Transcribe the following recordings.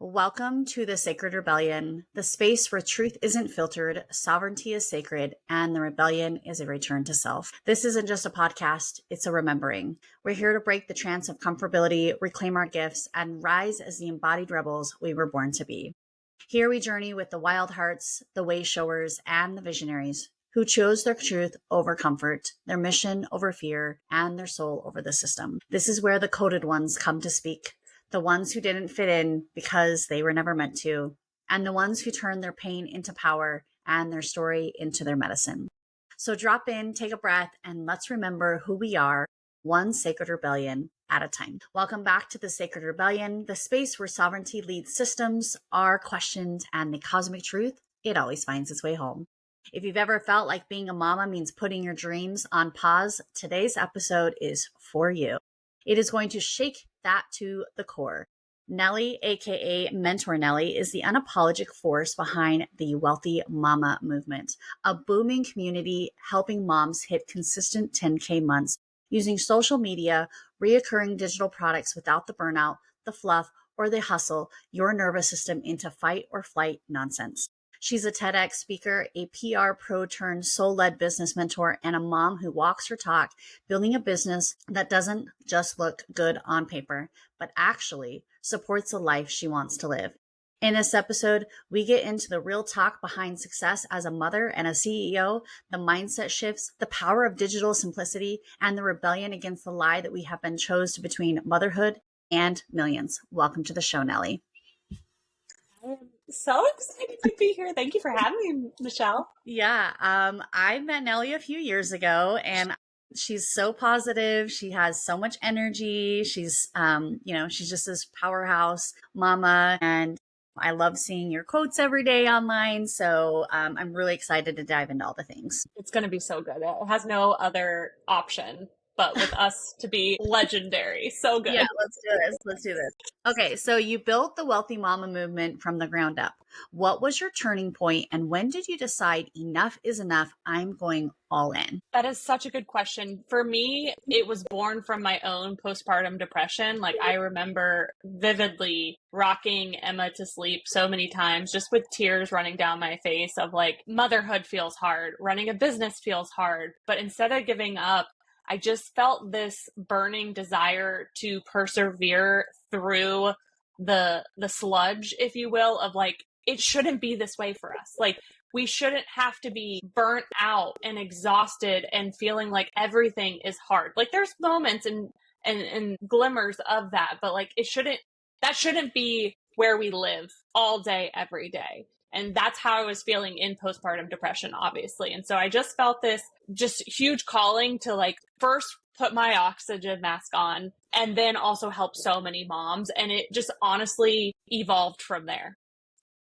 Welcome to the Sacred Rebellion, the space where truth isn't filtered, sovereignty is sacred, and the rebellion is a return to self. This isn't just a podcast, it's a remembering. We're here to break the trance of comfortability, reclaim our gifts, and rise as the embodied rebels we were born to be. Here we journey with the wild hearts, the way showers, and the visionaries who chose their truth over comfort, their mission over fear, and their soul over the system. This is where the coded ones come to speak. The ones who didn't fit in because they were never meant to, and the ones who turned their pain into power and their story into their medicine. So drop in, take a breath, and let's remember who we are, one sacred rebellion at a time. Welcome back to the Sacred Rebellion, the space where sovereignty leads systems, are questioned, and the cosmic truth, it always finds its way home. If you've ever felt like being a mama means putting your dreams on pause, today's episode is for you. It is going to shake that to the core. Nellie, aka Mentor Nellie, is the unapologetic force behind the Wealthy Mama movement, a booming community helping moms hit consistent 10K months using social media, reoccurring digital products without the burnout, the fluff, or the hustle your nervous system into fight or flight nonsense. She's a TEDx speaker, a PR pro turned soul-led business mentor, and a mom who walks her talk, building a business that doesn't just look good on paper, but actually supports the life she wants to live. In this episode, we get into the real talk behind success as a mother and a CEO, the mindset shifts, the power of digital simplicity, and the rebellion against the lie that we have been chosen between motherhood and millions. Welcome to the show, Nellie. So excited to be here. Thank you for having me, Michelle. Yeah, I met Nellie a few years ago, and she's so positive. She has so much energy. She's, she's just this powerhouse mama, and I love seeing your quotes every day online. So I'm really excited to dive into all the things. It's going to be so good. It has no other option but with us to be legendary. So good. Yeah, let's do this. Okay, so you built the Wealthy Mama movement from the ground up. What was your turning point, and when did you decide enough is enough? I'm going all in. That is such a good question. For me, it was born from my own postpartum depression. Like, I remember vividly rocking Emma to sleep so many times, just with tears running down my face of like, motherhood feels hard, running a business feels hard. But instead of giving up, I just felt this burning desire to persevere through the sludge, if you will, of like, it shouldn't be this way for us. Like, we shouldn't have to be burnt out and exhausted and feeling like everything is hard. Like, there's moments and glimmers of that, but like, that shouldn't be where we live all day, every day. And that's how I was feeling in postpartum depression, obviously. And so I just felt this just huge calling to like first put my oxygen mask on and then also help so many moms. And it just honestly evolved from there.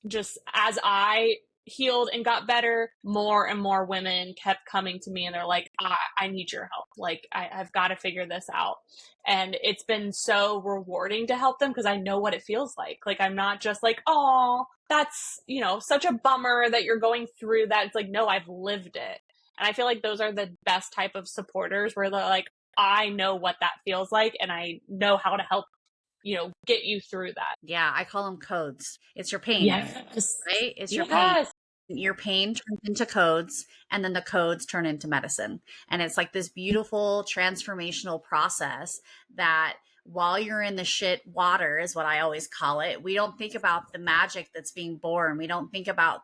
Just as I healed and got better, more and more women kept coming to me and they're like, I need your help. Like, I've got to figure this out. And it's been so rewarding to help them because I know what it feels like. Like, I'm not just like, oh, that's, such a bummer that you're going through that. It's like, no, I've lived it. And I feel like those are the best type of supporters where they're like, I know what that feels like and I know how to help get you through that. Yeah, I call them codes. It's your pain, yes. Right? It's your pain. Your pain turns into codes, and then the codes turn into medicine. And it's like this beautiful transformational process that while you're in the shit water is what I always call it. We don't think about the magic that's being born. We don't think about,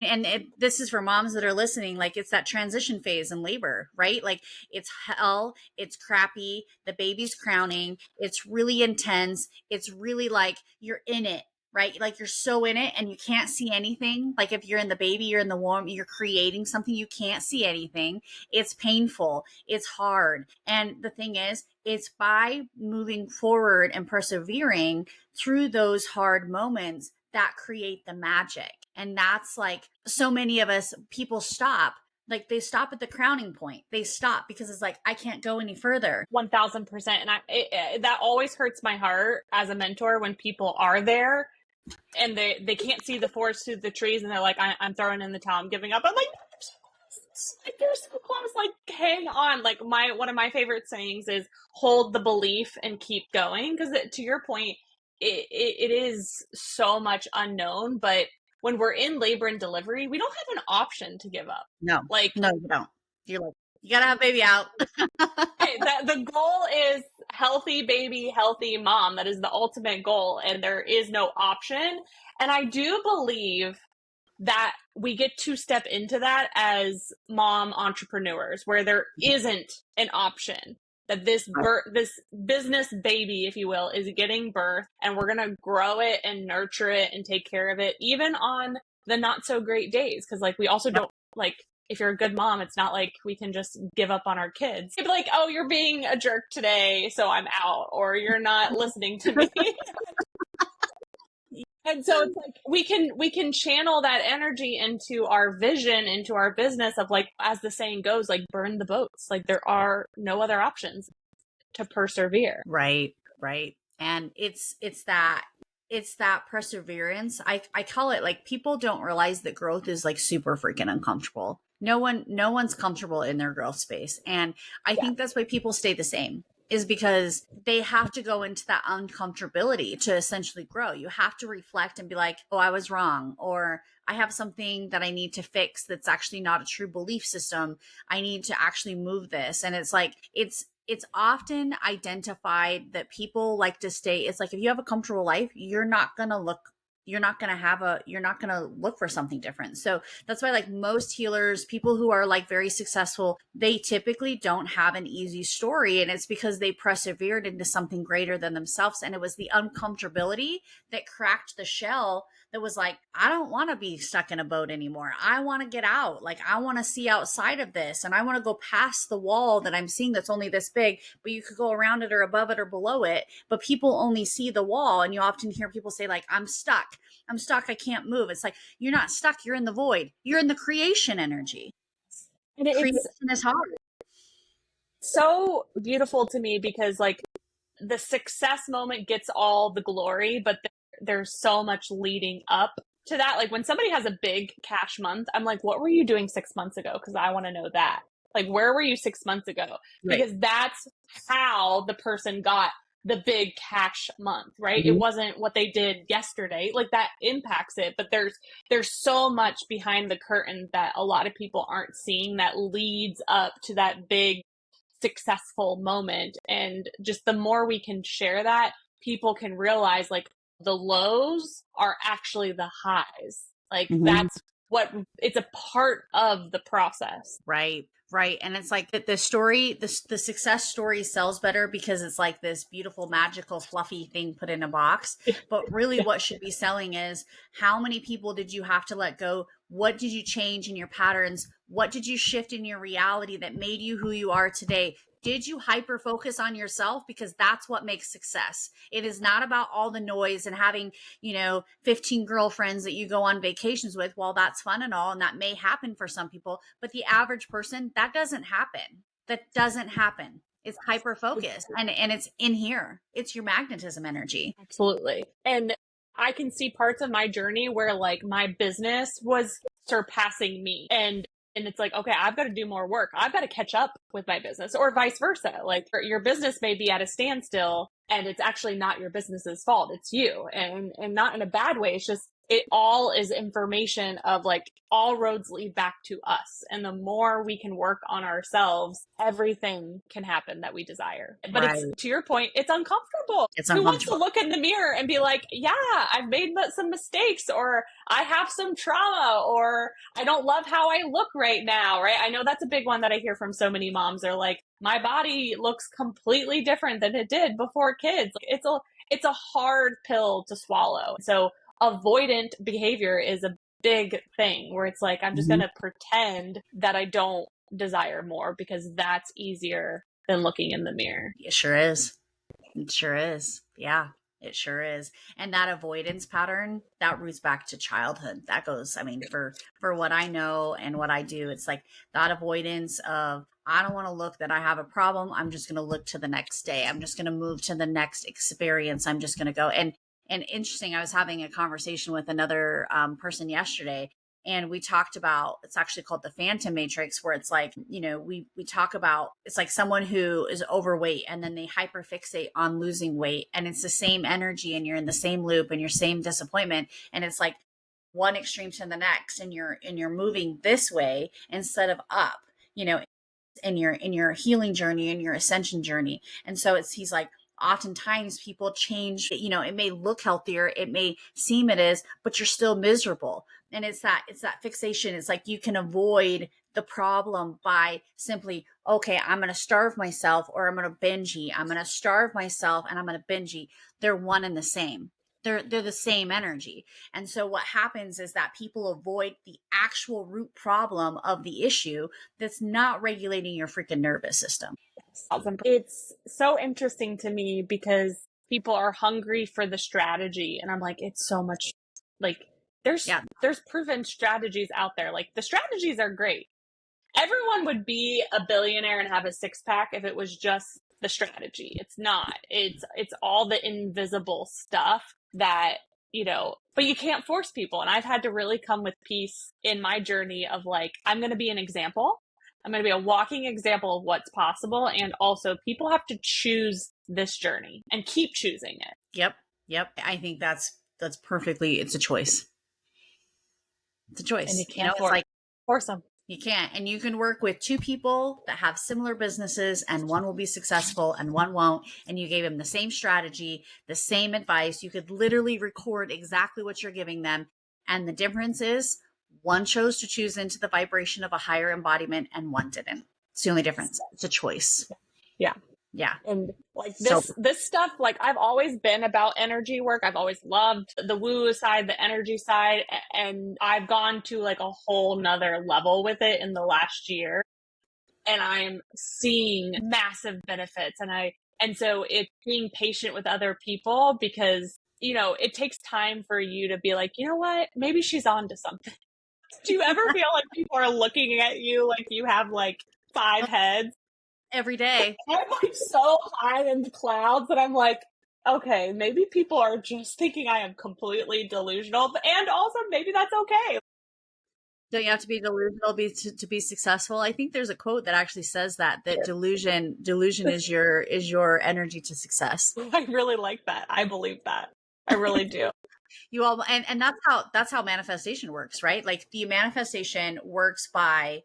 and this is for moms that are listening, like it's that transition phase in labor, right? Like it's hell, it's crappy, the baby's crowning, it's really intense, it's really like you're in it, right? Like you're so in it and you can't see anything. Like if you're in the baby, you're in the womb, you're creating something, you can't see anything. It's painful, it's hard. And the thing is, it's by moving forward and persevering through those hard moments that create the magic. And that's like so many of us, people stop. Like they stop at the crowning point. They stop because it's like, I can't go any further. 1000%. And that always hurts my heart as a mentor when people are there and they can't see the forest through the trees and they're like, I'm throwing in the towel, I'm giving up. I'm like, they're so close. Like, hang on. Like one of my favorite sayings is hold the belief and keep going. Because to your point, it is so much unknown, but when we're in labor and delivery, we don't have an option to give up. No, Like, no, you don't. You're like, you gotta have baby out. hey, the goal is healthy baby, healthy mom. That is the ultimate goal, and there is no option. And I do believe that we get to step into that as mom entrepreneurs, where there isn't an option. That this business baby, if you will, is getting birth, and we're gonna grow it and nurture it and take care of it, even on the not so great days. Because like we also don't like. If you're a good mom, it's not like we can just give up on our kids. It'd be like, oh, you're being a jerk today, so I'm out, or you're not listening to me. And so it's like we can channel that energy into our vision, into our business of like, as the saying goes, like burn the boats. Like there are no other options to persevere. Right, right. And it's that perseverance. I call it, like, people don't realize that growth is like super freaking uncomfortable. No one's comfortable in their growth space. And I think that's why people stay the same, is because they have to go into that uncomfortability to essentially grow. You have to reflect and be like, oh, I was wrong, or I have something that I need to fix that's actually not a true belief system. I need to actually move this. And it's like, it's often identified that people like to stay. It's like, if you have a comfortable life, you're not going to look for something different. So that's why, like, most healers, people who are like very successful, they typically don't have an easy story. And it's because they persevered into something greater than themselves. And it was the uncomfortability that cracked the shell, that was like, I don't want to be stuck in a boat anymore. I want to get out. Like, I want to see outside of this, and I want to go past the wall that I'm seeing that's only this big, but you could go around it or above it or below it. But people only see the wall. And you often hear people say, like, I'm stuck. I can't move. It's like, you're not stuck. You're in the void. You're in the creation energy. And it's Creation is hard. so beautiful to me because like the success moment gets all the glory, but there's so much leading up to that. Like when somebody has a big cash month, I'm like, what were you doing 6 months ago? Because I want to know that. Like, where were you 6 months ago? Right. Because that's how the person got the big cash month, right? Mm-hmm. It wasn't what they did yesterday. Like that impacts it, but there's so much behind the curtain that a lot of people aren't seeing that leads up to that big successful moment. And just the more we can share that, people can realize like the lows are actually the highs. Like that's what, it's a part of the process. Right. Right. And it's like the story, the success story sells better because it's like this beautiful, magical, fluffy thing put in a box. But really what should be selling is, how many people did you have to let go? What did you change in your patterns? What did you shift in your reality that made you who you are today? Did you hyper focus on yourself? Because that's what makes success. It is not about all the noise and having, 15 girlfriends that you go on vacations with. While that's fun and all, and that may happen for some people, but the average person, that doesn't happen. It's hyper focused, and it's in here. It's your magnetism energy. Absolutely. And I can see parts of my journey where like my business was surpassing me, and it's like, okay, I've got to do more work. I've got to catch up with my business, or vice versa. Like your business may be at a standstill and it's actually not your business's fault. It's you, and not in a bad way. It's just, it all is information of like all roads lead back to us. And the more we can work on ourselves, everything can happen that we desire. But Right. It's, to your point, it's uncomfortable. Who wants to look in the mirror and be like, yeah, I've made some mistakes, or I have some trauma, or I don't love how I look right now, right? I know that's a big one that I hear from so many moms. They're like, my body looks completely different than it did before kids. It's a hard pill to swallow. So avoidant behavior is a big thing where it's like, I'm just going to pretend that I don't desire more because that's easier than looking in the mirror. It sure is. It sure is. Yeah, it sure is. And that avoidance pattern, that roots back to childhood. That goes, for what I know and what I do, it's like that avoidance of, I don't want to look that I have a problem. I'm just going to look to the next day. I'm just going to move to the next experience. I'm just going to go. And interesting, I was having a conversation with another person yesterday, And we talked about, it's actually called the phantom matrix, where it's like, we talk about, it's like someone who is overweight and then they hyperfixate on losing weight, and it's the same energy and you're in the same loop and your same disappointment. And it's like one extreme to the next, and you're moving this way instead of up, in your healing journey and your ascension journey. And so he's like, oftentimes people change, it may look healthier, it may seem it is, but you're still miserable. And it's that fixation. It's like you can avoid the problem by simply, okay, I'm going to starve myself, or I'm going to binge eat. I'm going to starve myself and I'm going to binge eat. They're one and the same. They're the same energy. And so what happens is that people avoid the actual root problem of the issue that's not regulating your freaking nervous system. It's so interesting to me because people are hungry for the strategy. And I'm like, it's so much like there's proven strategies out there. Like the strategies are great. Everyone would be a billionaire and have a six-pack if it was just the strategy. It's not. It's all the invisible stuff that, but you can't force people. And I've had to really come with peace in my journey of like, I'm going to be an example. I'm going to be a walking example of what's possible. And also people have to choose this journey and keep choosing it. Yep. I think that's perfectly, it's a choice. It's a choice. And you can't force them. You can't. And you can work with two people that have similar businesses, and one will be successful and one won't. And you gave them the same strategy, the same advice. You could literally record exactly what you're giving them. And the difference is one chose to choose into the vibration of a higher embodiment and one didn't. It's the only difference. It's a choice. Yeah. And like this stuff, like I've always been about energy work. I've always loved the woo side, the energy side. And I've gone to like a whole nother level with it in the last year. And I'm seeing massive benefits. And so it's being patient with other people because, it takes time for you to be like, you know what, maybe she's on to something. Do you ever feel like people are looking at you like you have like 5 heads? Every day. I'm like so high in the clouds that I'm like, okay, maybe people are just thinking I am completely delusional, and also maybe that's okay. Don't you have to be delusional to be successful? I think there's a quote that actually says that delusion is your energy to success. I really like that. I believe that. I really do. You all, and that's how manifestation works, right? Like the manifestation works by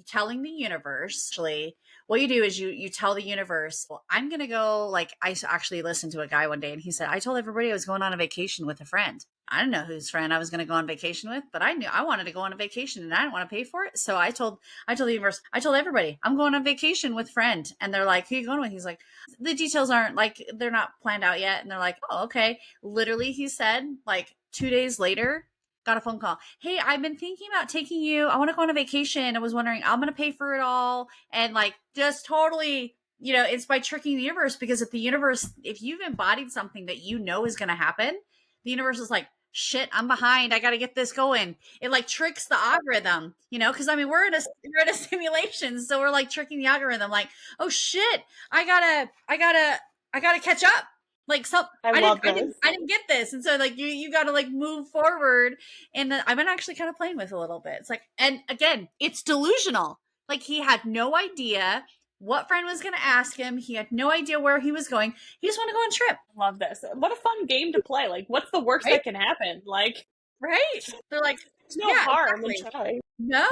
telling the universe, actually, what you do is you tell the universe, well, I'm going to go, like, I actually listened to a guy one day and he said, I told everybody I was going on a vacation with a friend. I didn't know whose friend I was going to go on vacation with, but I knew I wanted to go on a vacation and I didn't want to pay for it. So I told the universe, I told everybody I'm going on vacation with friend. And they're like, who are you going with? He's like, the details aren't like, they're not planned out yet. And they're like, oh, okay. Literally, he said, like 2 days later, got a phone call. Hey, I've been thinking about taking you. I want to go on a vacation. I was wondering, I'm going to pay for it all. And like, just totally, it's by tricking the universe, because if you've embodied something that is going to happen, the universe is like, shit, I'm behind. I got to get this going. It like tricks the algorithm, cause we're in a simulation. So we're like tricking the algorithm, like, oh shit, I gotta catch up. Like, so I didn't get this. And so like, you got to like move forward. And I've been actually kind of playing with it a little bit. It's like, and again, it's delusional. Like he had no idea what friend was going to ask him. He had no idea where he was going. He just wanted to go on a trip. Love this. What a fun game to play. Like, what's the worst that can happen? Like, right. They're like, there's no harm in exactly. trying. No.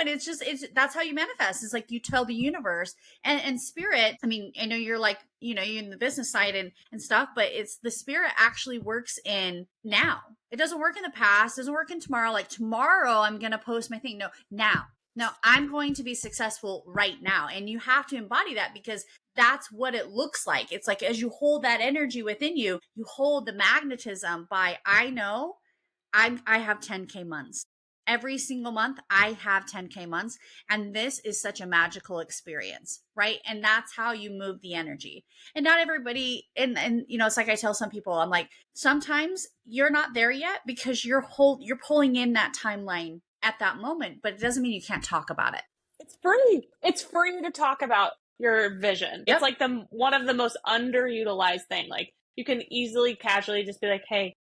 And it's that's how you manifest. It's like you tell the universe and spirit. I mean, I know you're like, you're in the business side and stuff, but it's the spirit actually works in now. It doesn't work in the past, doesn't work in tomorrow. Like tomorrow I'm going to post my thing. No, now. No, I'm going to be successful right now. And you have to embody that, because that's what it looks like. It's like, as you hold that energy within you, you hold the magnetism by, I know I have 10K months. Every single month I have 10K months. And this is such a magical experience, right? And that's how you move the energy. And not everybody, and it's like I tell some people, I'm like, sometimes you're not there yet because you're pulling in that timeline at that moment, but it doesn't mean you can't talk about it. It's free. It's free to talk about your vision. Yep. It's like one of the most underutilized thing. Like you can easily casually just be like, hey,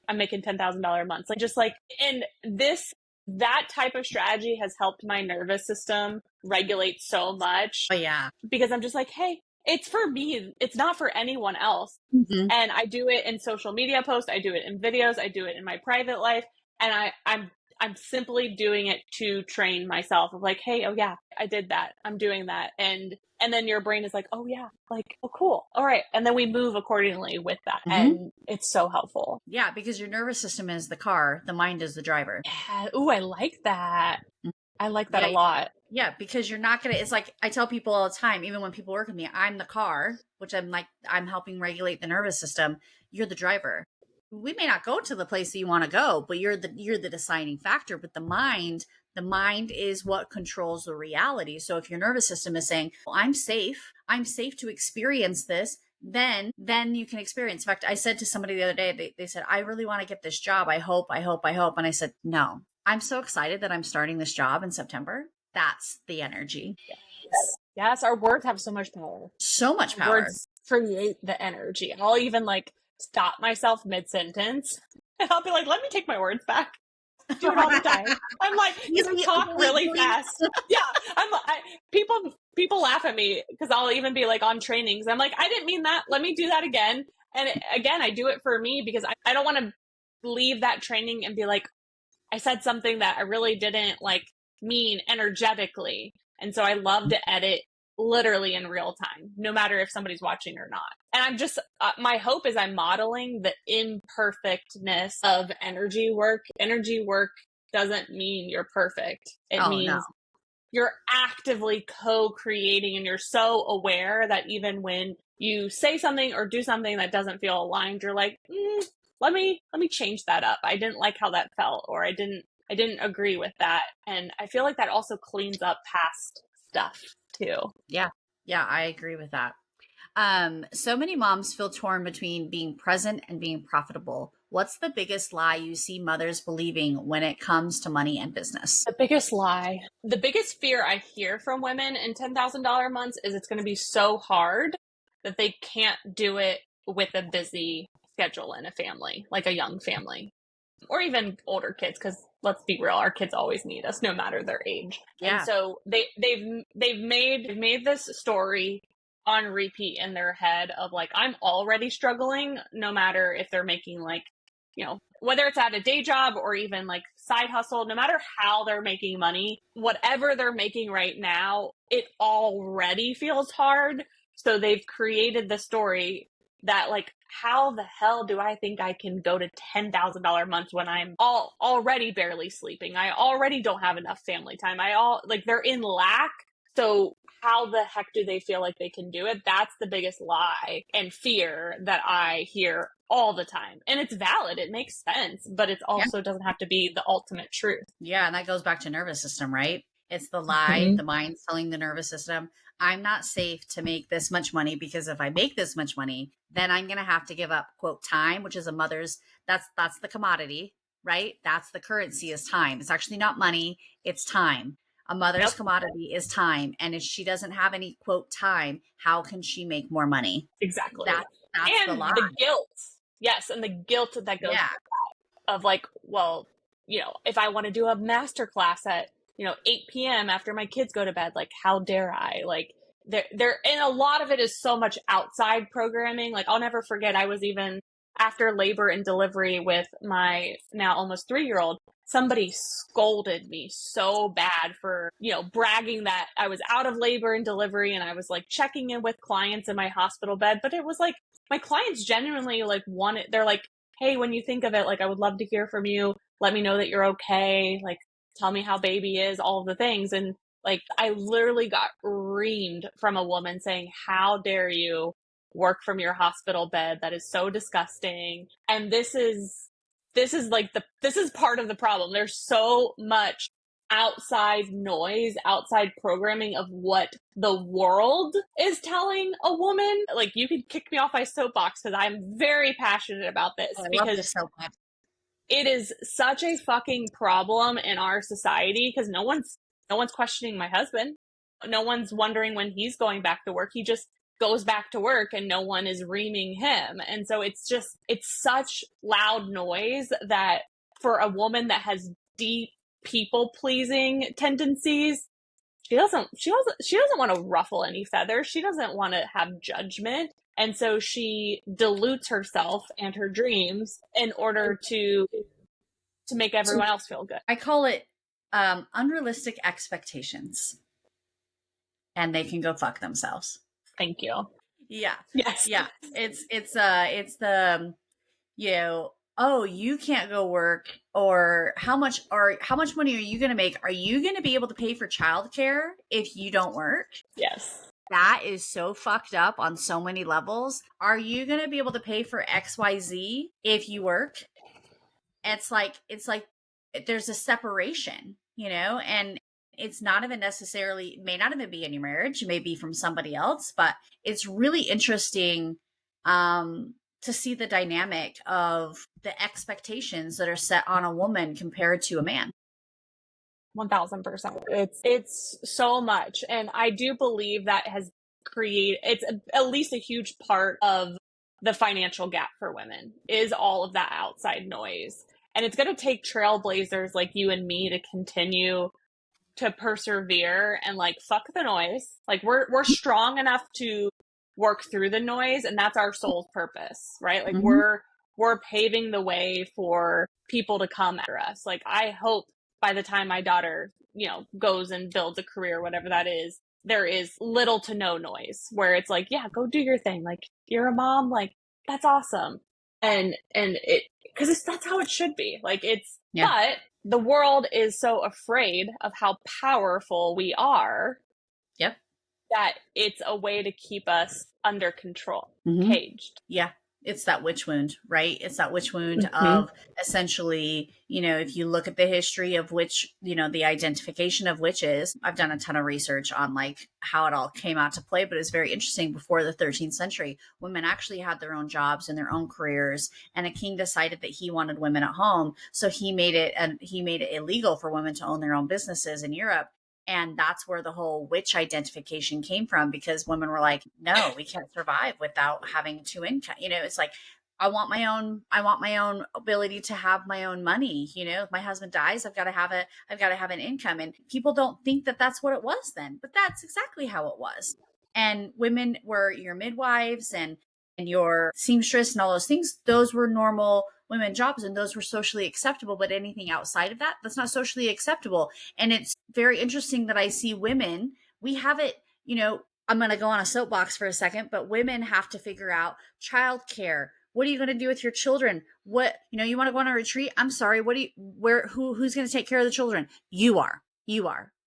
I'm making $10,000 a month. Like, just like, and this that type of strategy has helped my nervous system regulate so much. Oh, yeah. Because I'm just like, hey, it's for me. It's not for anyone else. Mm-hmm. And I do it in social media posts. I do it in videos. I do it in my private life. And I'm simply doing it to train myself of like, hey, oh yeah, I did that. I'm doing that. And then your brain is like, oh yeah, like, oh cool. All right. And then we move accordingly with that. Mm-hmm. And it's so helpful. Yeah, because your nervous system is the car, the mind is the driver. Yeah. Ooh, I like that. I like that a lot. Yeah, because you're not going to, it's like I tell people all the time, even when people work with me, I'm the car, which I'm helping regulate the nervous system. You're the driver. We may not go to the place that you want to go, but you're the deciding factor. But the mind is what controls the reality. So if your nervous system is saying, well, I'm safe to experience this, then you can experience. In fact, I said to somebody the other day, they said, I really want to get this job. I hope. And I said, no, I'm so excited that I'm starting this job in September. That's the energy. Yes, our words have so much power. So much power. Words create the energy. I'll even like stop myself mid-sentence and I'll be like, let me take my words back. Do it all the time. I'm like, because I talk really fast. Yeah. People laugh at me because I'll even be like on trainings. I'm like, I didn't mean that. Let me do that again. And again, I do it for me because I don't want to leave that training and be like, I said something that I really didn't like mean energetically. And so I love to edit literally in real time, no matter if somebody's watching or not. And I'm just, my hope is I'm modeling the imperfectness of energy work. Energy work doesn't mean you're perfect. It means you're actively co-creating and you're so aware that even when you say something or do something that doesn't feel aligned, you're like, let me change that up. I didn't like how that felt, or I didn't agree with that. And I feel like that also cleans up past stuff too. Yeah, I agree with that. So many moms feel torn between being present and being profitable. What's the biggest lie you see mothers believing when it comes to money and business? The biggest lie, the biggest fear I hear from women in $10,000 months is it's going to be so hard that they can't do it with a busy schedule in a family, like a young family. Or even older kids, because let's be real, our kids always need us, no matter their age. Yeah. And so they've made this story on repeat in their head of like, I'm already struggling, no matter if they're making like, you know, whether it's at a day job or even like side hustle, no matter how they're making money, whatever they're making right now, it already feels hard. So they've created the story that like, how the hell do I think I can go to $10,000 months when I'm already barely sleeping? I already don't have enough family time. They're in lack. So how the heck do they feel like they can do it? That's the biggest lie and fear that I hear all the time. And it's valid. It makes sense, but it also doesn't have to be the ultimate truth. Yeah. And that goes back to nervous system, right? It's the lie, the mind telling the nervous system, I'm not safe to make this much money because if I make this much money, then I'm going to have to give up, quote, time, which is a mother's, that's the commodity, right? That's the currency is time. It's actually not money. It's time. A mother's commodity is time. And if she doesn't have any, quote, time, how can she make more money? Exactly. That's and the lie. The guilt. Yes. And the guilt that goes with that of like, well, you know, if I want to do a master class at, 8 p.m. after my kids go to bed, like, how dare I? Like, and a lot of it is so much outside programming. Like, I'll never forget, I was even after labor and delivery with my now almost 3-year-old, somebody scolded me so bad for, bragging that I was out of labor and delivery and I was like checking in with clients in my hospital bed. But it was like, my clients genuinely like they're like, hey, when you think of it, like, I would love to hear from you. Let me know that you're okay. Like, tell me how baby is, all of the things. And like, I literally got reamed from a woman saying, how dare you work from your hospital bed? That is so disgusting. And this is part of the problem. There's so much outside noise, outside programming of what the world is telling a woman. Like, you could kick me off my soapbox because I'm very passionate about this. I love this so much. It is such a fucking problem in our society because no one's questioning my husband. No one's wondering when he's going back to work. He just goes back to work and no one is reaming him. And so it's such loud noise that for a woman that has deep people pleasing tendencies. She doesn't want to ruffle any feathers. She doesn't want to have judgment. And so she dilutes herself and her dreams in order to make everyone else feel good. I call it unrealistic expectations. And they can go fuck themselves. Thank you. Yeah. Yes. Yeah. It's the, you know, oh, you can't go work, or how much money are you going to make? Are you going to be able to pay for childcare if you don't work? Yes. That is so fucked up on so many levels. Are you going to be able to pay for XYZ if you work? It's like there's a separation, you know, and it's not even necessarily, may not even be in your marriage, it may be from somebody else, but it's really interesting to see the dynamic of the expectations that are set on a woman compared to a man. 1000%. It's so much. And I do believe that has created, it's at least a huge part of the financial gap for women is all of that outside noise. And it's going to take trailblazers like you and me to continue to persevere and like fuck the noise. Like we're strong enough to work through the noise, and that's our soul's purpose, right? Like we're paving the way for people to come after us. Like I hope by the time my daughter, you know, goes and builds a career, whatever that is, there is little to no noise where it's like, yeah, go do your thing. Like you're a mom, like that's awesome. And it, because that's how it should be. Like it's, but the world is so afraid of how powerful we are. Yep. That it's a way to keep us under control, caged. Yeah. It's that witch wound, right? It's that witch wound of essentially, you know, if you look at the history of witch, you know, the identification of witches. I've done a ton of research on like how it all came out to play, but it's very interesting. Before the 13th century, women actually had their own jobs and their own careers, and a king decided that he wanted women at home. So he made it illegal for women to own their own businesses in Europe. And that's where the whole witch identification came from, because women were like, no, we can't survive without having two income. You know, it's like, I want my own ability to have my own money. You know, if my husband dies, I've got to have an income. And people don't think that that's what it was then, but that's exactly how it was. And women were your midwives and your seamstress and all those things. Those were normal women jobs, and those were socially acceptable. But anything outside of that, that's not socially acceptable. And it's very interesting that I see women, we have it, you know, I'm going to go on a soapbox for a second, but women have to figure out childcare. What are you going to do with your children? What, you know, you want to go on a retreat? I'm sorry. Who's going to take care of the children? You are.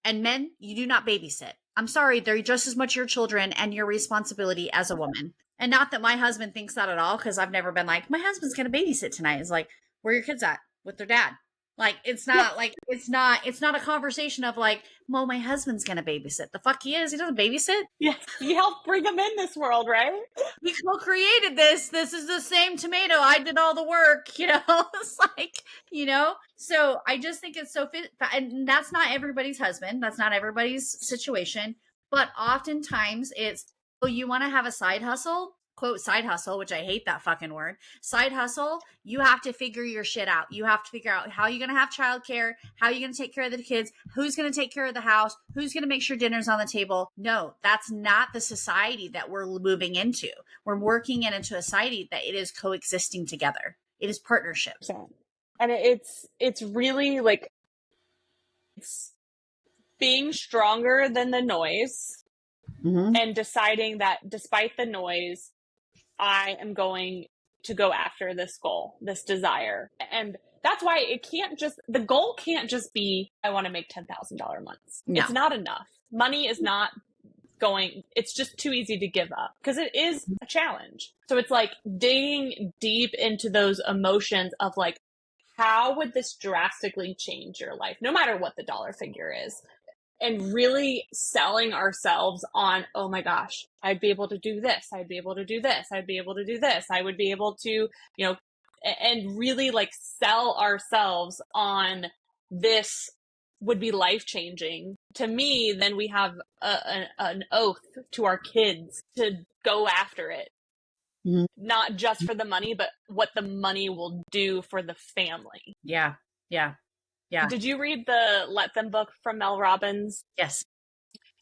And men, you do not babysit. I'm sorry. They're just as much your children and your responsibility as a woman. And not that my husband thinks that at all, because I've never been like, my husband's going to babysit tonight. It's like, where are your kids at? With their dad. Like, it's not like, it's not a conversation of like, well, my husband's going to babysit. The fuck he is. He doesn't babysit. Yeah. You helped bring him in this world, right? We co-created this. This is the same tomato. I did all the work, you know, it's like, you know, so I just think it's so fit. And that's not everybody's husband. That's not everybody's situation. But oftentimes it's, oh, you want to have a side hustle? Quote, side hustle, which I hate that fucking word. Side hustle, you have to figure your shit out. You have to figure out how you're going to have childcare, how you're going to take care of the kids, who's going to take care of the house, who's going to make sure dinner's on the table. No, that's not the society that we're moving into. We're working into a society that it is coexisting together. It is partnership. And it's really like, it's being stronger than the noise and deciding that despite the noise, I am going to go after this goal, this desire. And that's why the goal can't just be, I want to make $10,000 months. No. It's not enough. Money is not it's just too easy to give up because it is a challenge. So it's like digging deep into those emotions of like, how would this drastically change your life? No matter what the dollar figure is. And really selling ourselves on, oh my gosh, I'd be able to do this. I'd be able to do this. I'd be able to do this. I would be able to, you know, and really like sell ourselves on this would be life-changing. To me, then we have an oath to our kids to go after it. Not just for the money, but what the money will do for the family. Yeah. Yeah. Yeah. Did you read the Let Them book from Mel Robbins? Yes.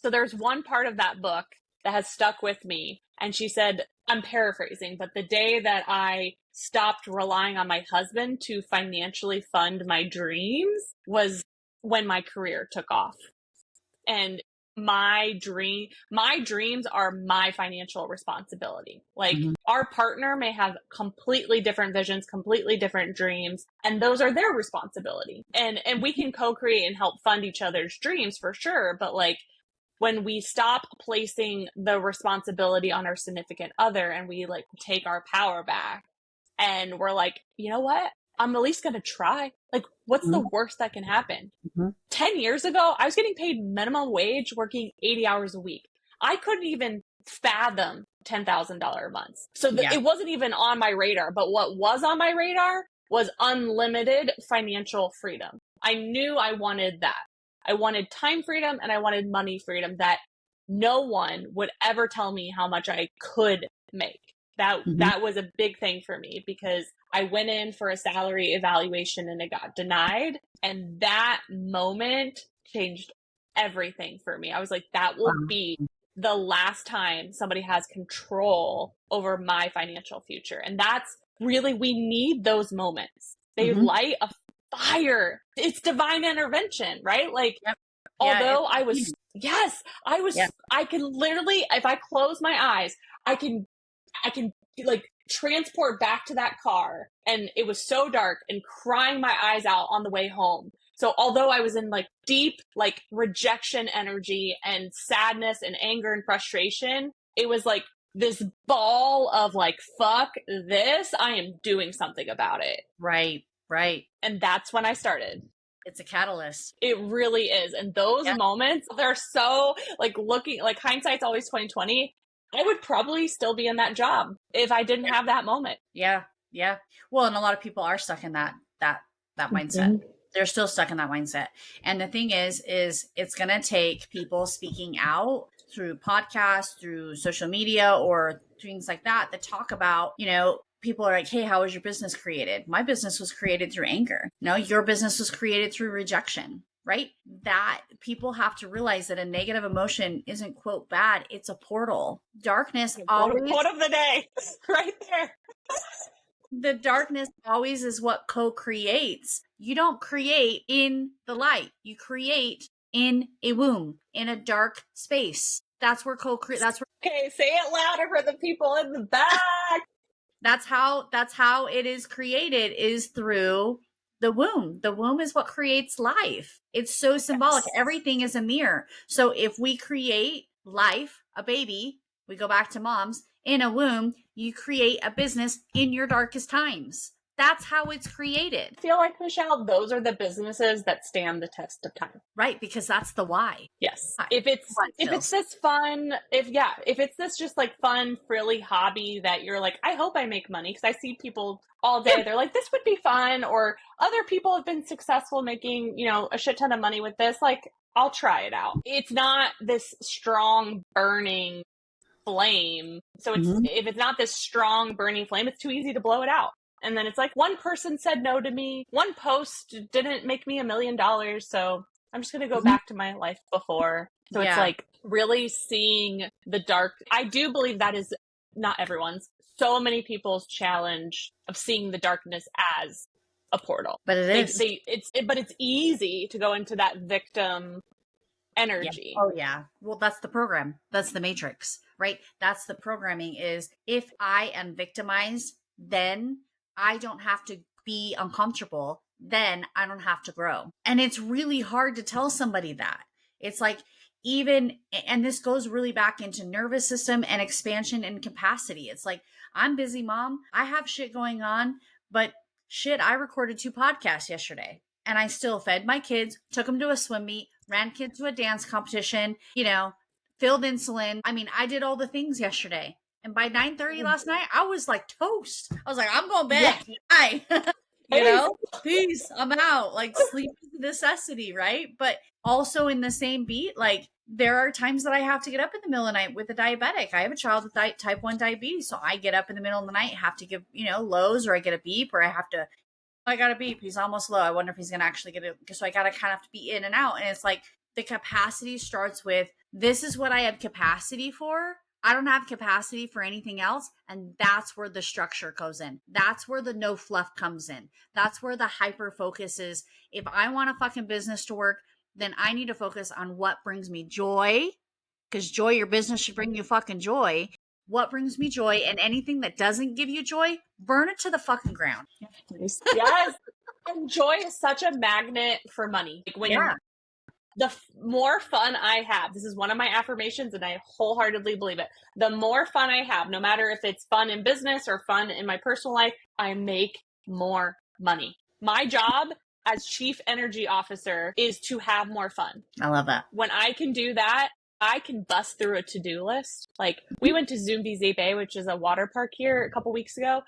So there's one part of that book that has stuck with me. And she said, I'm paraphrasing, but the day that I stopped relying on my husband to financially fund my dreams was when my career took off. And my dreams are my financial responsibility. Like our partner may have completely different visions, completely different dreams, and those are their responsibility. And we can co-create and help fund each other's dreams for sure, but like when we stop placing the responsibility on our significant other and we like take our power back and we're like, you know what? I'm at least going to try. Like, what's the worst that can happen? 10 years ago, I was getting paid minimum wage working 80 hours a week. I couldn't even fathom $10,000 a month. So it wasn't even on my radar. But what was on my radar was unlimited financial freedom. I knew I wanted that. I wanted time freedom and I wanted money freedom that no one would ever tell me how much I could make. That was a big thing for me because I went in for a salary evaluation and it got denied. And that moment changed everything for me. I was like, that will be the last time somebody has control over my financial future. And that's really, we need those moments. They light a fire. It's divine intervention, right? Like, although I was, I can literally, if I close my eyes, I can like transport back to that car. And it was so dark and crying my eyes out on the way home. So although I was in like deep, like rejection energy and sadness and anger and frustration, it was like this ball of like, fuck this, I am doing something about it. Right. And that's when I started. It's a catalyst. It really is. And those moments, they're so like looking, like hindsight's always 2020. I would probably still be in that job if I didn't have that moment. Yeah. Well, and a lot of people are stuck in that mindset. They're still stuck in that mindset. And the thing is it's going to take people speaking out through podcasts, through social media, or things like that talk about, you know, people are like, hey, how was your business created? My business was created through anger. No, your business was created through rejection. Right? That people have to realize that a negative emotion isn't, quote, bad. It's a portal. Darkness always. Quote of the day, right there. The darkness always is what co-creates. You don't create in the light. You create in a womb, in a dark space. That's where co-create. That's where. Okay, say it louder for the people in the back. That's how it is created, is through the womb. The womb is what creates life. It's so symbolic. Everything is a mirror. So if we create life, a baby, we go back to moms, in a womb, you create a business in your darkest times. That's how it's created. I feel like, Michelle, those are the businesses that stand the test of time. Right, because that's the why. Yes. If it's this fun, if it's this just like fun, frilly hobby that you're like, I hope I make money, because I see people all day, they're like, this would be fun, or other people have been successful making, you know, a shit ton of money with this, like, I'll try it out. It's not this strong burning flame. So if it's not this strong burning flame, it's too easy to blow it out. And then it's like, one person said no to me. One post didn't make me $1 million. So I'm just going to go back to my life before. So it's like really seeing the dark. I do believe that is not everyone's. So many people's challenge of seeing the darkness as a portal. But it is. But it's easy to go into that victim energy. Yeah. Oh yeah. Well, that's the program. That's the matrix, right? That's the programming is, if I am victimized, then I don't have to be uncomfortable. Then I don't have to grow. And it's really hard to tell somebody that. It's like, and this goes really back into nervous system and expansion and capacity. It's like, I'm busy, mom. I have shit going on, but shit, I recorded 2 podcasts yesterday and I still fed my kids, took them to a swim meet, ran kids to a dance competition, you know, filled insulin. I mean, I did all the things yesterday. And by 9:30 last night, I was like toast. I was like, I'm going bed. Bye. You know, peace. I'm out. Like, sleep is a necessity, right? But also in the same beat, like, there are times that I have to get up in the middle of the night with a diabetic. I have a child with type 1 diabetes. So I get up in the middle of the night, have to give, you know, lows, or I get a beep, or I have to I got a beep. He's almost low. I wonder if he's going to actually get it. So I got to kind of have to be in and out. And it's like the capacity starts with, this is what I have capacity for. I don't have capacity for anything else. And that's where the structure goes in. That's where the no fluff comes in. That's where the hyper focus is. If I want a fucking business to work, then I need to focus on what brings me joy. Because joy, your business should bring you fucking joy. What brings me joy, and anything that doesn't give you joy, burn it to the fucking ground. Yes. And joy is such a magnet for money. Like when the more fun I have, this is one of my affirmations and I wholeheartedly believe it. The more fun I have, no matter if it's fun in business or fun in my personal life, I make more money. My job as chief energy officer is to have more fun. I love that. When I can do that, I can bust through a to-do list. Like we went to Zumbi Bay, which is a water park here a couple weeks ago.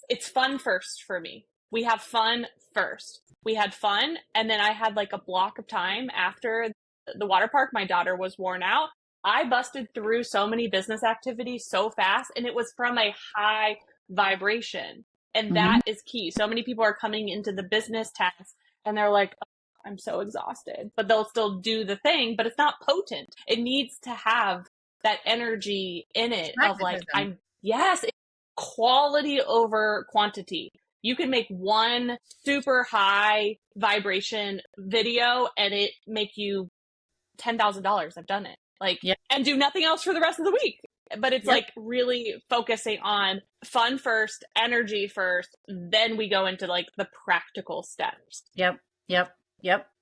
It's fun first for me. We have fun first. We had fun. And then I had like a block of time after the water park. My daughter was worn out. I busted through so many business activities so fast, and it was from a high vibration. And that is key. So many people are coming into the business task and they're like, I'm so exhausted, but they'll still do the thing, but it's not potent. It needs to have that energy in it of like, it's quality over quantity. You can make one super high vibration video and it make you $10,000. I've done it. And do nothing else for the rest of the week. But it's like really focusing on fun first, energy first, then we go into like the practical steps. Yep.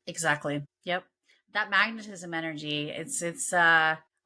Exactly. Yep. That magnetism energy,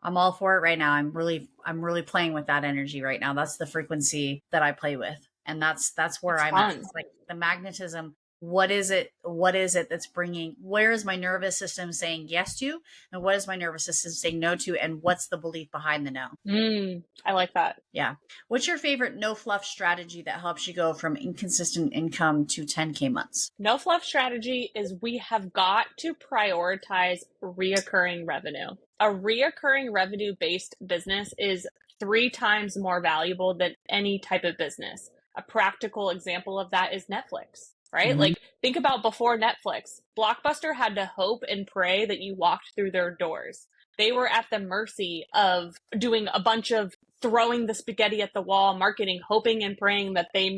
I'm all for it right now. I'm really playing with that energy right now. That's the frequency that I play with. And that's where I'm at. It's like the magnetism. What is it that's bringing, where is my nervous system saying yes to? And what is my nervous system saying no to? And what's the belief behind the no? I like that. Yeah. What's your favorite no fluff strategy that helps you go from inconsistent income to 10K months? No fluff strategy is we have got to prioritize reoccurring revenue. A reoccurring revenue based business is 3 times more valuable than any type of business. A practical example of that is Netflix. Right? Like think about before Netflix, Blockbuster had to hope and pray that you walked through their doors. They were at the mercy of doing a bunch of throwing the spaghetti at the wall marketing, hoping and praying that they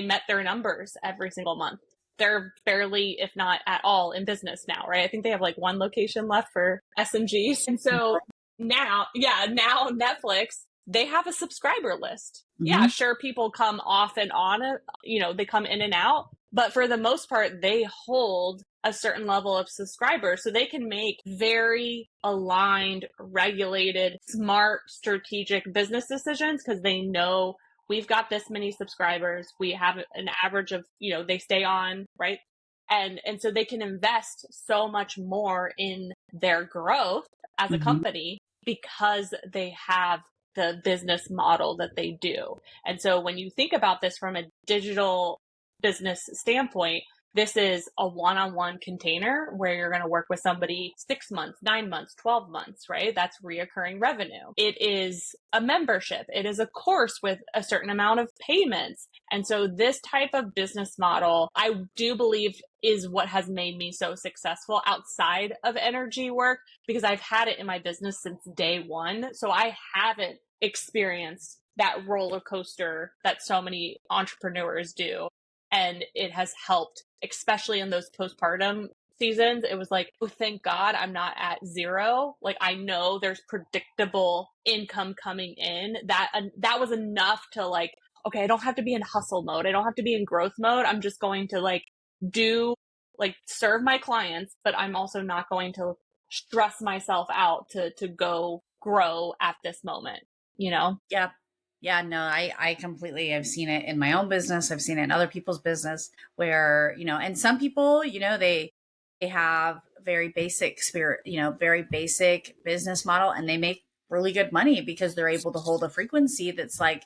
met their numbers every single month. They're barely, if not at all, in business now, right? I think they have like 1 location left for SMGs. And so now Netflix, they have a subscriber list. Yeah, sure, people come off and on, they come in and out. But for the most part, they hold a certain level of subscribers. So they can make very aligned, regulated, smart, strategic business decisions because they know we've got this many subscribers. We have an average of, they stay on, right? And so they can invest so much more in their growth as a company because they have the business model that they do. And so when you think about this from a digital business standpoint, this is a one-on-one container where you're going to work with somebody 6 months, 9 months, 12 months, right? That's reoccurring revenue. It is a membership. It is a course with a certain amount of payments. And so this type of business model, I do believe is what has made me so successful outside of energy work because I've had it in my business since day one. So I haven't experienced that roller coaster that so many entrepreneurs do. And it has helped, especially in those postpartum seasons. It was like, oh, thank God I'm not at zero. Like I know there's predictable income coming in. That was enough to like, okay, I don't have to be in hustle mode. I don't have to be in growth mode. I'm just going to serve my clients, but I'm also not going to stress myself out to go grow at this moment, Yeah. Yeah, no, I completely, I've seen it in my own business. I've seen it in other people's business where, and some people, they have very basic very basic business model and they make really good money because they're able to hold a frequency that's like,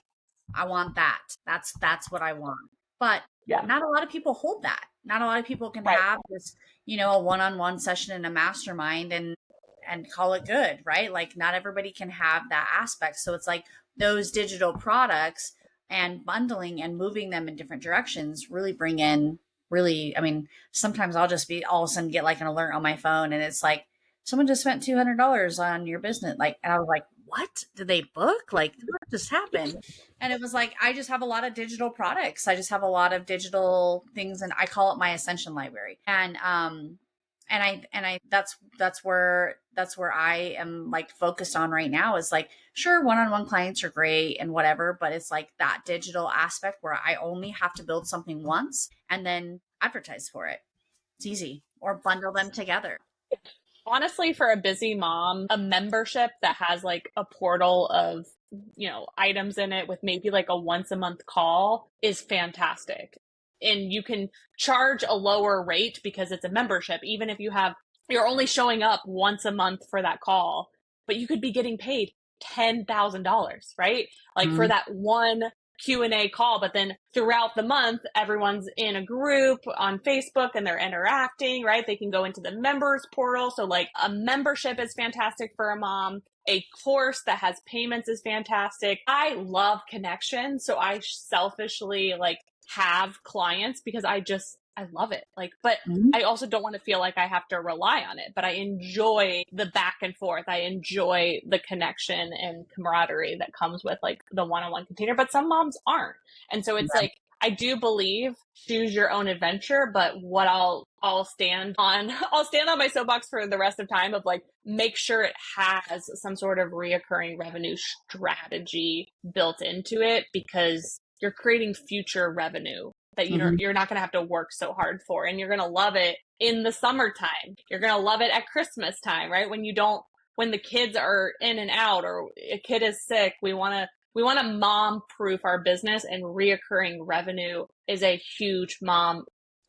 I want that. That's what I want. But not a lot of people hold that. Not a lot of people can have this, a one-on-one session in a mastermind and call it good, right? Like not everybody can have that aspect. So it's like those digital products and bundling and moving them in different directions really bring in I mean, sometimes I'll just be all of a sudden get like an alert on my phone and it's like, someone just spent $200 on your business. Like, and I was like, what did they book? Like, what just happened? And it was like, I just have a lot of digital products. I just have a lot of digital things and I call it my Ascension library. And that's where I am like focused on right now is like, sure, one-on-one clients are great and whatever, but it's like that digital aspect where I only have to build something once and then advertise for it. It's easy, or bundle them together. Honestly, for a busy mom, a membership that has like a portal of, items in it with maybe like a once a month call is fantastic. And you can charge a lower rate because it's a membership, even if you're only showing up once a month for that call, but you could be getting paid $10,000, right? Like for that one Q&A call, but then throughout the month, everyone's in a group on Facebook and they're interacting, right? They can go into the members portal. So like a membership is fantastic for a mom. A course that has payments is fantastic. I love connection. So I selfishly like have clients because I love it. Like, but I also don't want to feel like I have to rely on it, but I enjoy the back and forth. I enjoy the connection and camaraderie that comes with like the one-on-one container, but some moms aren't. And so it's like, I do believe choose your own adventure, but what I'll stand on my soapbox for the rest of time of like, make sure it has some sort of reoccurring revenue strategy built into it because you're creating future revenue that you're not going to have to work so hard for. And you're going to love it in the summertime. You're going to love it at Christmas time, right? When the kids are in and out or a kid is sick, we want to mom proof our business, and reoccurring revenue is a huge mom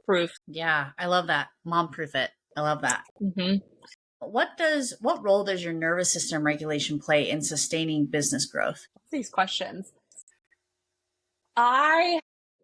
proof. Yeah. I love that. Mom proof it. I love that. Mm-hmm. What role does your nervous system regulation play in sustaining business growth? These questions.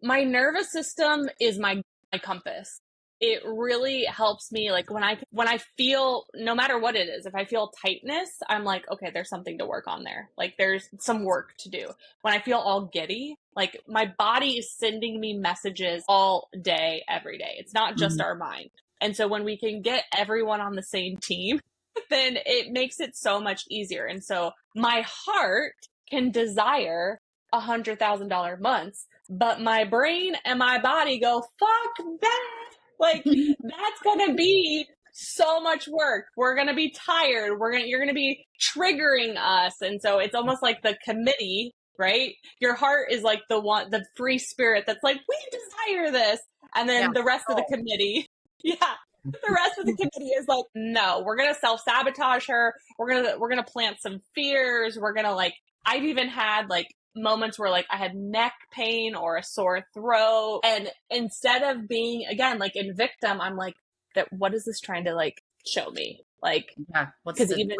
My nervous system is my compass. It really helps me. Like when I feel, no matter what it is, if I feel tightness, I'm like, okay, there's something to work on there. Like there's some work to do. When I feel all giddy, like my body is sending me messages all day, every day. It's not just our mind. And so when we can get everyone on the same team, then it makes it so much easier. And so my heart can desire $100,000 months, but my brain and my body go, fuck that. Like that's going to be so much work. We're going to be tired. You're going to be triggering us. And so it's almost like the committee, right? Your heart is like the free spirit that's like, we desire this. And then the rest of the committee, the rest of the committee is like, no, we're going to self-sabotage her. We're going to plant some fears. We're going to like, I've even had like moments where like I had neck pain or a sore throat. And instead of being, again, like in victim, I'm like, what is this trying to like show me? Like, because even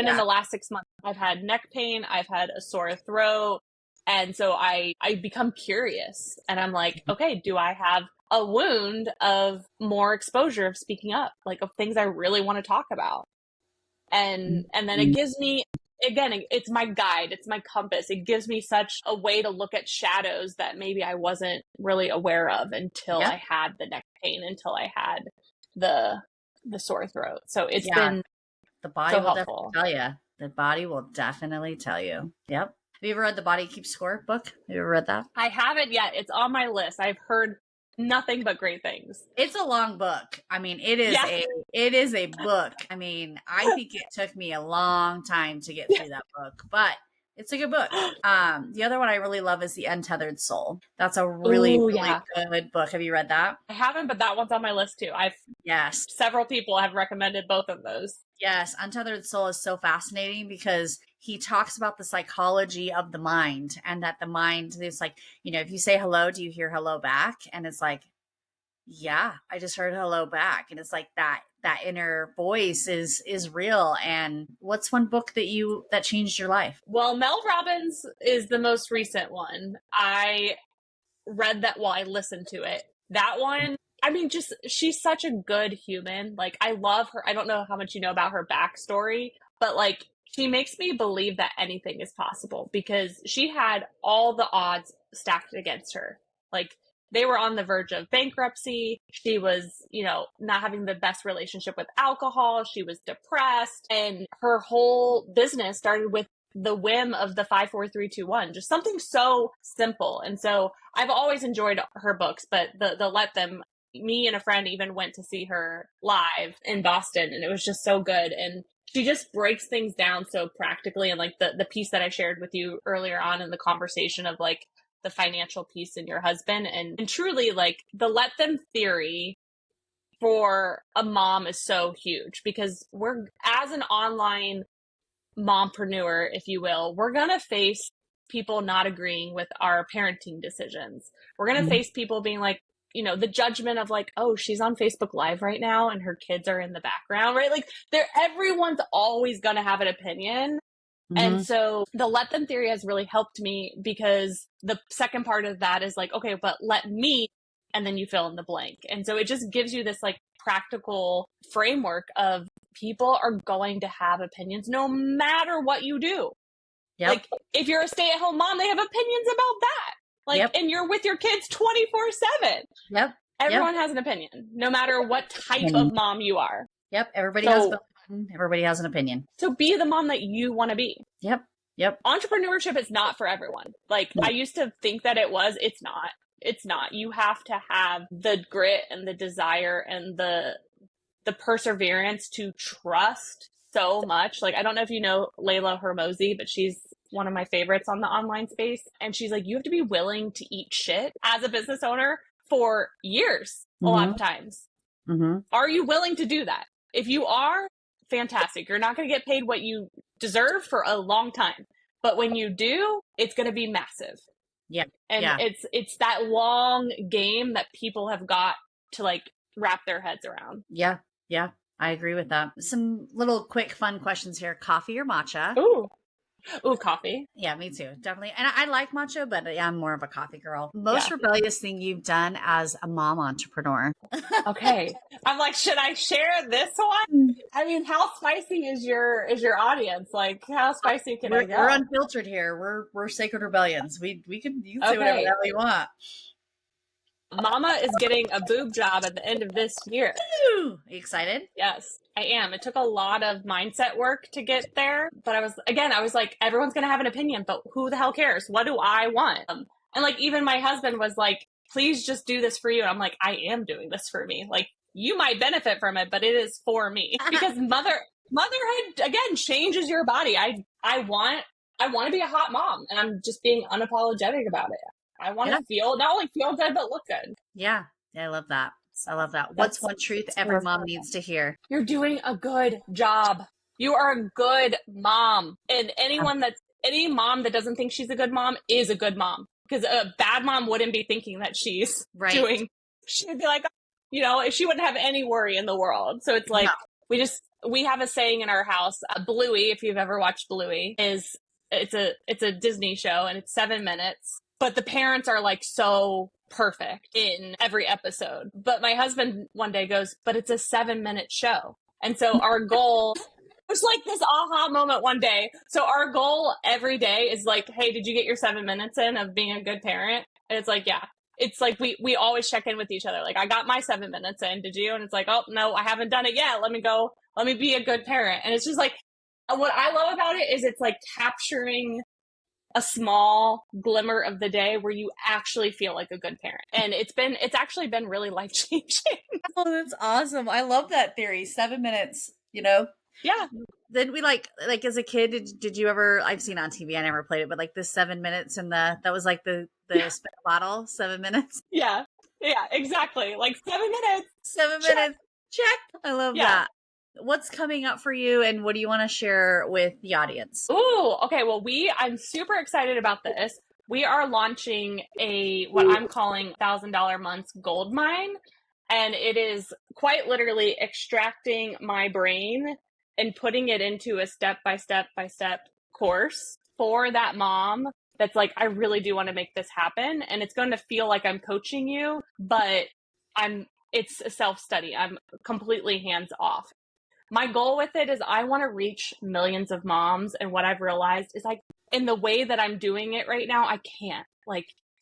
in the last 6 months, I've had neck pain, I've had a sore throat. And so I become curious and I'm like, okay, do I have a wound of more exposure of speaking up, like of things I really want to talk about? And then it gives me, again, it's my guide, it's my compass. It gives me such a way to look at shadows that maybe I wasn't really aware of until I had the neck pain, until I had the sore throat. So it's been the body so will helpful. definitely tell you. The body will definitely tell you. Yep. Have you ever read The Body Keeps Score book? Have you ever read that? I haven't yet. It's on my list. I've heard nothing but great things. It's a long book. I mean, it is a book. I mean, I think it took me a long time to get through that book, but it's a good book. The other one I really love is The Untethered Soul. That's a really good book. Have you read that? I haven't, but that one's on my list too. Several people have recommended both of those. Yes, Untethered Soul is so fascinating because he talks about the psychology of the mind, and that the mind is like, if you say hello, do you hear hello back? And it's like, yeah, I just heard hello back. And it's like that inner voice is real. And what's one book that changed your life? Well, Mel Robbins is the most recent one. I read that while I listened to it. That one, I mean, just, she's such a good human. Like, I love her. I don't know how much you know about her backstory, but like, she makes me believe that anything is possible because she had all the odds stacked against her. Like, they were on the verge of bankruptcy. She was, not having the best relationship with alcohol. She was depressed. And her whole business started with the whim of the 5 4 3 2 1, just something so simple. And so I've always enjoyed her books, but the Let Them, me and a friend even went to see her live in Boston, and it was just so good. And she just breaks things down so practically. And like the piece that I shared with you earlier on in the conversation of like the financial piece in your husband, and truly like the Let Them theory for a mom is so huge because we're, as an online mompreneur, if you will, we're going to face people not agreeing with our parenting decisions. We're going to face people being like, the judgment of like, oh, she's on Facebook Live right now and her kids are in the background, right? Like everyone's always going to have an opinion. And so the Let Them theory has really helped me because the second part of that is like, okay, but let me, and then you fill in the blank. And so it just gives you this like practical framework of people are going to have opinions no matter what you do. Yep. Like if you're a stay-at-home mom, they have opinions about that. Like, and you're with your kids 24/7. Yep. Everyone has an opinion, no matter what type of mom you are. Yep. Everybody has an opinion. So be the mom that you want to be. Yep. Entrepreneurship is not for everyone. Like I used to think that it was. It's not. It's not. You have to have the grit and the desire and the perseverance to trust so much. Like, I don't know if you know Layla Hermosi, but she's one of my favorites on the online space. And she's like, you have to be willing to eat shit as a business owner for years, a lot of times. Are you willing to do that? If you are, fantastic. You're not going to get paid what you deserve for a long time. But when you do, it's going to be massive. Yeah. And it's that long game that people have got to like wrap their heads around. Yeah. I agree with that. Some little quick fun questions here. Coffee or matcha? Ooh, coffee. Yeah, me too. Definitely. And I like matcha, but I'm more of a coffee girl. Most rebellious thing you've done as a mom entrepreneur. Okay. I'm like, should I share this one? I mean, how spicy is your audience? Like, how spicy can I go? We're unfiltered here. We're sacred rebellions. You can say whatever the hell you want. Mama is getting a boob job at the end of this year. Ooh, are you excited? Yes, I am. It took a lot of mindset work to get there. But I was like, everyone's going to have an opinion, but who the hell cares? What do I want? And like, even my husband was like, please just do this for you. And I'm like, I am doing this for me. Like, you might benefit from it, but it is for me. Because motherhood, again, changes your body. I want to be a hot mom, and I'm just being unapologetic about it. I want to not only feel good, but look good. Yeah. I love that. What's one truth every mom needs to hear? You're doing a good job. You are a good mom. And any mom that doesn't think she's a good mom is a good mom. Because a bad mom wouldn't be thinking that she's doing, she'd be like, she wouldn't have any worry in the world. So it's like, we have a saying in our house, Bluey, if you've ever watched Bluey, it's a Disney show and it's 7 minutes. But the parents are like so perfect in every episode. But my husband one day goes, but it's a 7-minute show. And so our goal was like this aha moment one day. So our goal every day is like, hey, did you get your 7 minutes in of being a good parent? And it's like, yeah. It's like we always check in with each other. Like, I got my 7 minutes in. Did you? And it's like, oh, no, I haven't done it yet. Let me be a good parent. And it's just like, what I love about it is it's like capturing a small glimmer of the day where you actually feel like a good parent. And it's actually been really life-changing. Oh, that's awesome. I love that theory. 7 minutes, Yeah. Then we like as a kid, did you ever, I've seen on TV, I never played it, but like the 7 minutes and that was like the spin bottle, 7 minutes. Yeah, exactly. Like 7 minutes. 7 minutes. Check. I love that. What's coming up for you and what do you want to share with the audience? Ooh, okay. Well, I'm super excited about this. We are launching what I'm calling $1,000 months gold mine. And it is quite literally extracting my brain and putting it into a step-by-step course for that mom that's like, I really do want to make this happen. And it's going to feel like I'm coaching you, but it's a self-study. I'm completely hands off. my goal with it is I want to reach millions of moms. And what I've realized is in the way that I'm doing it right now, I can't.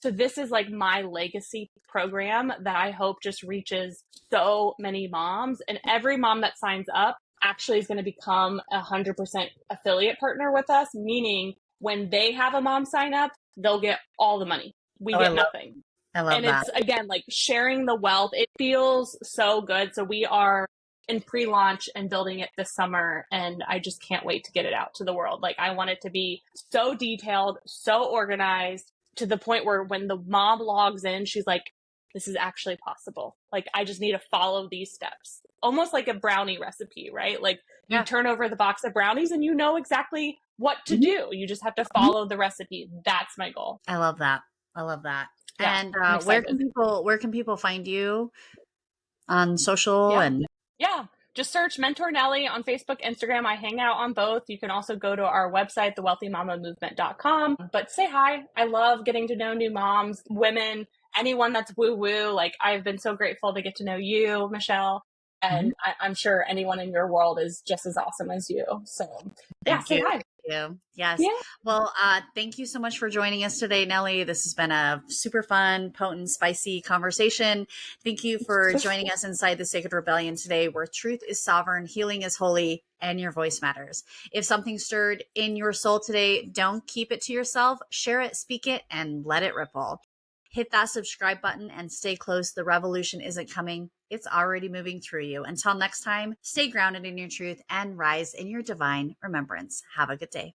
So this is like my legacy program that I hope just reaches so many moms, and every mom that signs up actually is going to become 100% affiliate partner with us, meaning when they have a mom sign up, they'll get all the money. We get nothing. I love and that. It's again, like sharing the wealth. It feels so good. So we are in pre-launch and building it this summer, and I just can't wait to get it out to the world. Like, I want it to be so detailed, so organized, to the point where when the mom logs in, she's like, this is actually possible. Like, I just need to follow these steps. Almost like a brownie recipe, right? Like, you turn over the box of brownies and you know exactly what to do. You just have to follow the recipe. That's my goal. I love that. I love that. Yeah, and where can people find you on social? Yeah, just search Mentor Nellie on Facebook, Instagram. I hang out on both. You can also go to our website, thewealthymamamovement.com. But say hi. I love getting to know new moms, women, anyone that's woo-woo. Like, I've been so grateful to get to know you, Michelle. And I'm sure anyone in your world is just as awesome as you. So say hi. You. Yes. Yeah. Well, thank you so much for joining us today, Nellie. This has been a super fun, potent, spicy conversation. Thank you for joining us inside the Sacred Rebellion today, where truth is sovereign, healing is holy, and your voice matters. If something stirred in your soul today, don't keep it to yourself. Share it, speak it, and let it ripple. Hit that subscribe button and stay close. The revolution isn't coming. It's already moving through you. Until next time, stay grounded in your truth and rise in your divine remembrance. Have a good day.